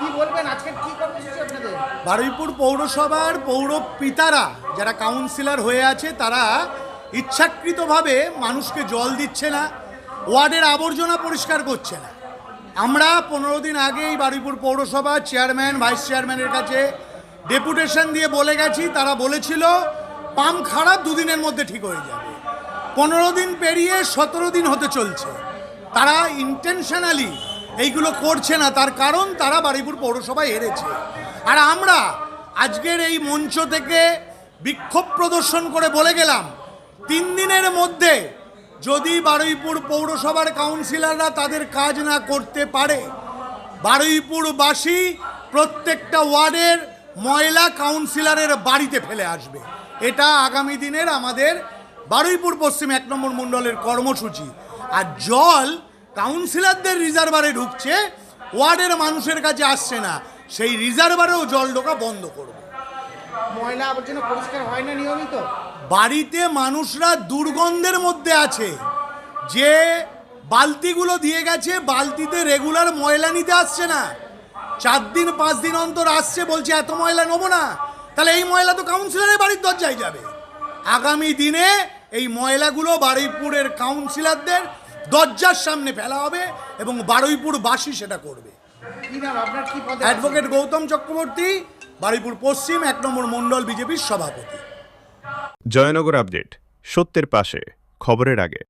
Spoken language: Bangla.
কি বলবেন আজকে কি কর্মসূচি আপনাদের? বারুইপুর পৌরসভার পৌর পিতারা যারা কাউন্সিলর হয়ে আছে তারা ইচ্ছাকৃতভাবে মানুষকে জল দিচ্ছে না, ওয়ার্ডের আবর্জনা পরিষ্কার করছে না। আমরা 15 দিন আগেই বারুইপুর পৌরসভা চেয়ারম্যান ভাইস চেয়ারম্যানের কাছে ডেপুটেশন দিয়ে বলে গেছি, তারা বলেছিল পাম্প খারাপ, দুদিনের মধ্যে ঠিক হয়ে যাবে। 15 দিন পেরিয়ে 17 দিন হতে চলছে, তারা ইন্টেনশনালি এইগুলো করছে না। তার কারণ তারা বারুইপুর পৌরসভায় হেরেছে। আর আমরা আজকের এই মঞ্চ থেকে বিক্ষোভ প্রদর্শন করে বলে গেলাম 3 দিনের মধ্যে যদি বারুইপুর পৌরসভার কাউন্সিলররা তাদের কাজ না করতে পারে, বারুইপুরবাসী প্রত্যেকটা ওয়ার্ডের ময়লা কাউন্সিলরের বাড়িতে ফেলে আসবে। এটা আগামী দিনের আমাদের বারুইপুর পশ্চিম 1 নম্বর মণ্ডলের কর্মসূচি। আর জল কাউন্সিলরদের রিজার্ভারে ঢুকছে, ওয়ার্ডের মানুষের কাছে আসছে না, সেই রিজার্ভারেও জল ঢোকা বন্ধ করব। ময়লা আবর্জনা পরিষ্কার হয় না নিয়মিত? বাড়িতে মানুষরা দুর্গন্ধের মধ্যে আছে। যে বালতিগুলো দিয়ে গেছে, বালতিতে রেগুলার ময়লা নিতে আসছে না, 4 দিন 5 দিন অন্তর আসছে, বলছে এত ময়লা নেবো না। তাহলে এই ময়লা তো কাউন্সিলরের বাড়ির দরজায় যাবে। আগামী দিনে এই ময়লাগুলো বারুইপুরের কাউন্সিলরদের দরজার সামনে ফেলা হবে এবং বারুইপুরবাসী সেটা করবে। কি নাম আপনার, কি পদে? অ্যাডভোকেট গৌতম চক্রবর্তী, বারুইপুর পশ্চিম 1 নম্বর মণ্ডল বিজেপির সভাপতি। জয়নগর আপডেট, সত্যের পাশে, খবরের আগে।